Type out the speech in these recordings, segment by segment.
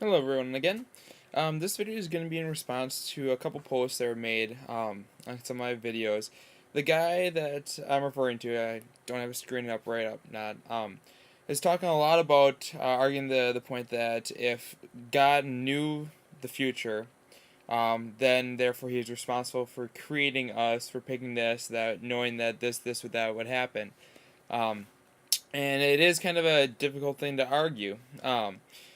Hello everyone again. This video is going to be in response to a couple posts that were made on some of my videos. The guy that I'm referring to, I don't have a screen up right up, not, is talking a lot about arguing the point that if God knew the future, then therefore he is responsible for creating us, for picking this, that, knowing that this, or that would happen. Um, and it is kind of a difficult thing to argue.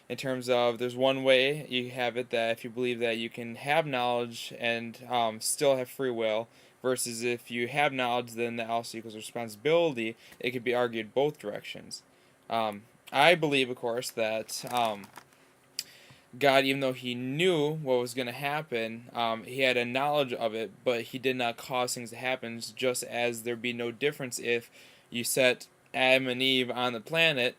In terms of, there's one way you have it that if you believe that you can have knowledge and still have free will, versus if you have knowledge, then that also equals responsibility. It could be argued both directions. Um, I believe, of course, that God, even though he knew what was going to happen, he had a knowledge of it, but he did not cause things to happen, just as there'd be no difference if you set Adam and Eve on the planet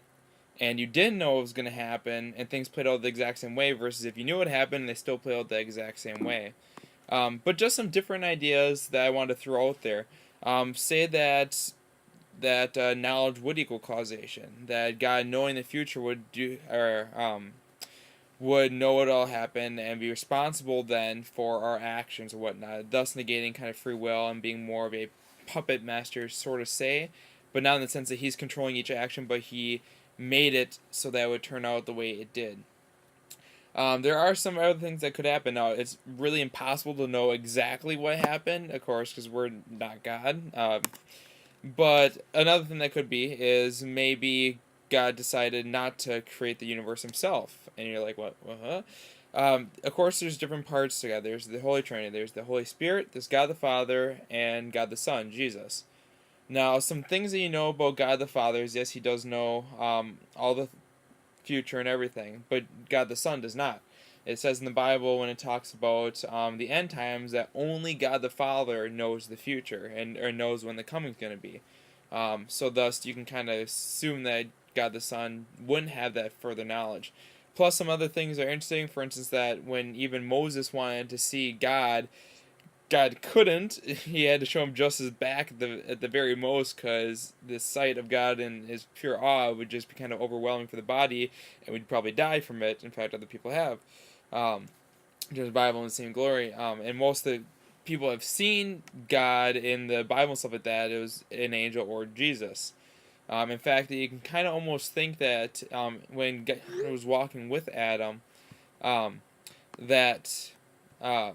and you didn't know what was going to happen and things played out the exact same way, versus if you knew what happened and they still played out the exact same way. But just some different ideas that I wanted to throw out there. Say that knowledge would equal causation, that God knowing the future would know what all happened and be responsible then for our actions or whatnot, thus negating kind of free will and being more of a puppet master, sort of say, but not in the sense that he's controlling each action, but he made it so that it would turn out the way it did. There are some other things that could happen. Now, it's really impossible to know exactly what happened, of course, because we're not God. But another thing that could be is maybe God decided not to create the universe himself. And you're like, what? Huh? Of course, there's different parts to God. There's the Holy Trinity, there's the Holy Spirit, there's God the Father, and God the Son, Jesus. Now, some things that you know about God the Father is, yes, he does know all the future and everything, but God the Son does not. It says in the Bible when it talks about the end times that only God the Father knows the future and or knows when the coming's going to be. So thus, you can kind of assume that God the Son wouldn't have that further knowledge. Plus, some other things are interesting. For instance, that when even Moses wanted to see God, God couldn't. He had to show him just his back at the very most, because the sight of God and his pure awe would just be kind of overwhelming for the body, and we'd probably die from it. In fact, other people have. Just the Bible and seeing glory. And most of the people have seen God in the Bible and stuff like that. It was an angel or Jesus. In fact, you can kind of almost think that when God was walking with Adam, um, that um,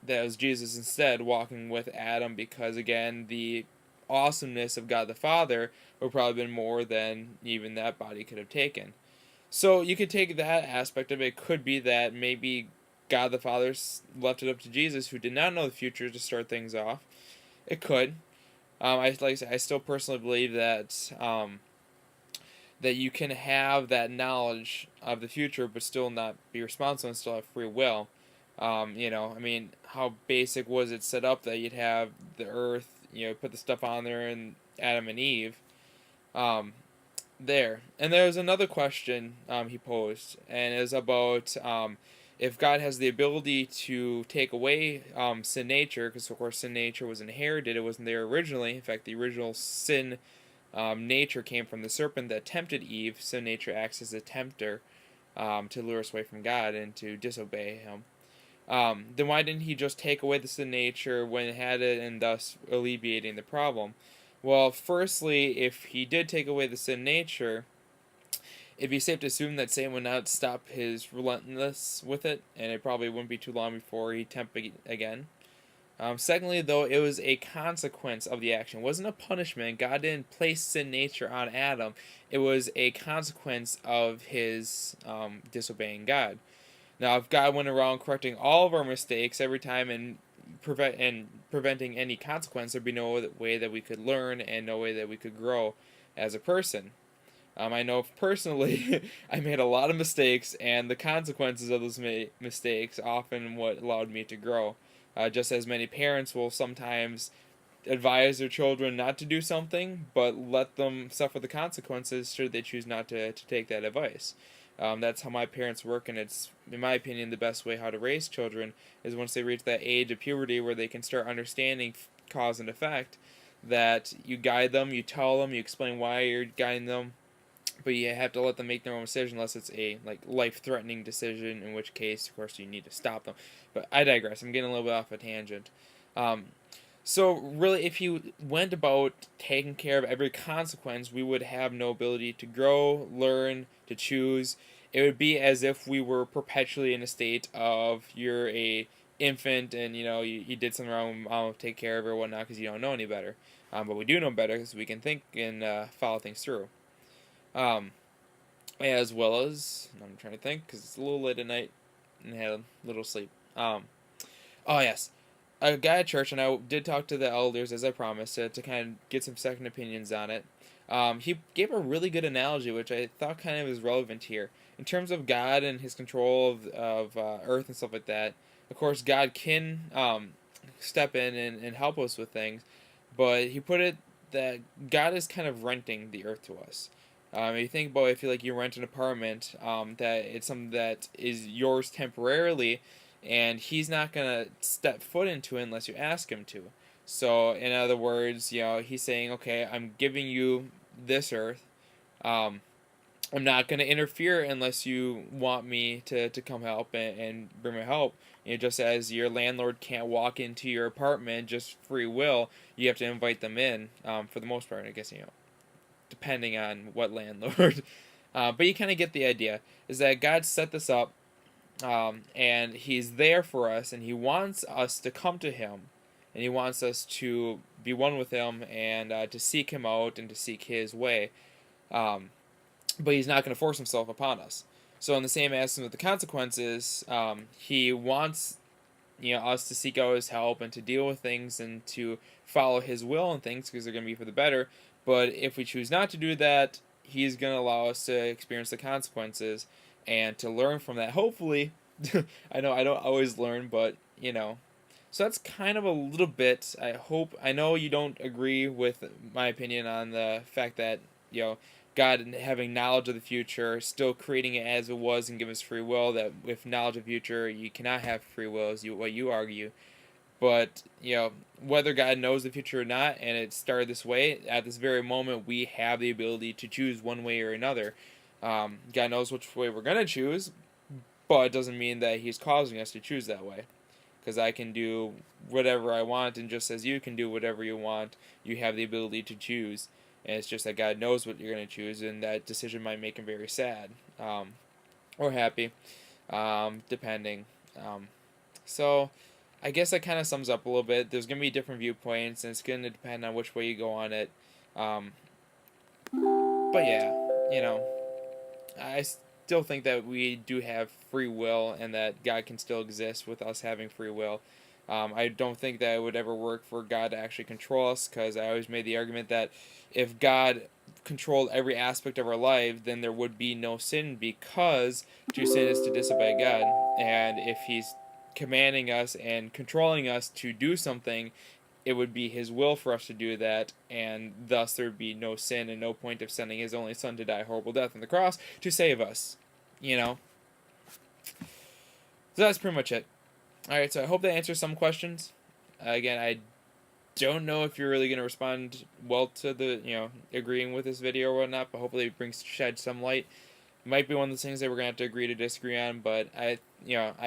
that was Jesus instead walking with Adam, because again the awesomeness of God the Father would probably been more than even that body could have taken. So you could take that aspect of it. It could be that maybe God the Father left it up to Jesus, who did not know the future, to start things off. It could. Like I said, I still personally believe that you can have that knowledge of the future, but still not be responsible and still have free will. I mean, how basic was it set up that you'd have the Earth, put the stuff on there, and Adam and Eve, um, there. And there's another question he posed, and is about if God has the ability to take away sin nature, because of course sin nature was inherited, it wasn't there originally. In fact, the original sin nature came from the serpent that tempted Eve. Sin nature acts as a tempter to lure us away from God and to disobey Him. Then why didn't he just take away the sin nature when it had it, and thus alleviating the problem? Well, firstly, if he did take away the sin nature, it'd be safe to assume that Satan would not stop his relentlessness with it, and it probably wouldn't be too long before he tempted again. Secondly, though, it was a consequence of the action. It wasn't a punishment. God didn't place sin nature on Adam. It was a consequence of his disobeying God. Now, if God went around correcting all of our mistakes every time and preventing any consequence, there'd be no way that we could learn and no way that we could grow as a person. I know personally, I made a lot of mistakes, and the consequences of those mistakes often what allowed me to grow. Just as many parents will sometimes advise their children not to do something, but let them suffer the consequences should they choose not to take that advice. That's how my parents work, and it's, in my opinion, the best way how to raise children is once they reach that age of puberty where they can start understanding cause and effect, that you guide them, you tell them, you explain why you're guiding them, but you have to let them make their own decision unless it's a like life-threatening decision, in which case, of course, you need to stop them. But I digress. I'm getting a little bit off a tangent. Um, so really, if you went about taking care of every consequence, we would have no ability to grow, learn, to choose. It would be as if we were perpetually in a state of you're a infant and you did something wrong, mom will take care of it or whatnot because you don't know any better. But we do know better because we can think and follow things through. Um, as well as I'm trying to think because it's a little late at night and had a little sleep. Oh yes, a guy at church, and I did talk to the elders as I promised to kind of get some second opinions on it. He gave a really good analogy, which I thought kind of is relevant here in terms of God and His control of Earth and stuff like that. Of course, God can step in and help us with things, but he put it that God is kind of renting the Earth to us. If you think about it, I feel like you rent an apartment, that it's something that is yours temporarily, and he's not gonna step foot into it unless you ask him to. So, in other words, he's saying, okay, I'm giving you this earth. Um, I'm not gonna interfere unless you want me to come help and bring me help. Just as your landlord can't walk into your apartment just free will, you have to invite them in. For the most part, I guess depending on what landlord. But you kind of get the idea. Is that God set this up, and He's there for us, and He wants us to come to Him, and He wants us to be one with Him, and to seek Him out and to seek His way. Um, but He's not going to force Himself upon us. So in the same essence with the consequences, He wants us to seek out His help and to deal with things and to follow His will and things because they're going to be for the better. But if we choose not to do that, He's going to allow us to experience the consequences and to learn from that. Hopefully, I know I don't always learn, but So that's kind of a little bit. I know you don't agree with my opinion on the fact that God having knowledge of the future, still creating it as it was and give us free will. That with knowledge of the future, you cannot have free will, is what you argue. But whether God knows the future or not, and it started this way, at this very moment, we have the ability to choose one way or another. God knows which way we're gonna choose, but it doesn't mean that He's causing us to choose that way. Because I can do whatever I want, and just as you can do whatever you want, you have the ability to choose. And it's just that God knows what you're going to choose, and that decision might make Him very sad, or happy, depending. So I guess that kind of sums up a little bit. There's going to be different viewpoints, and it's going to depend on which way you go on it. Um, but yeah, I still think that we do have free will and that God can still exist with us having free will. I don't think that it would ever work for God to actually control us, because I always made the argument that if God controlled every aspect of our life, then there would be no sin, because to sin is to disobey God. And if He's commanding us and controlling us to do something, it would be His will for us to do that, and thus there would be no sin and no point of sending His only Son to die a horrible death on the cross to save us. So that's pretty much it. Alright, so I hope that answers some questions. Again, I don't know if you're really going to respond well to the, agreeing with this video or whatnot, but hopefully it shed some light. It might be one of those things that we're going to have to agree to disagree on, but I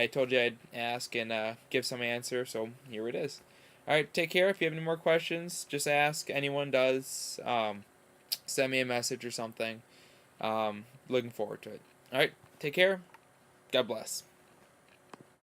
told you I'd ask and give some answer, so here it is. Alright, take care. If you have any more questions, just ask. Anyone does. Send me a message or something. Looking forward to it. Alright, take care. God bless.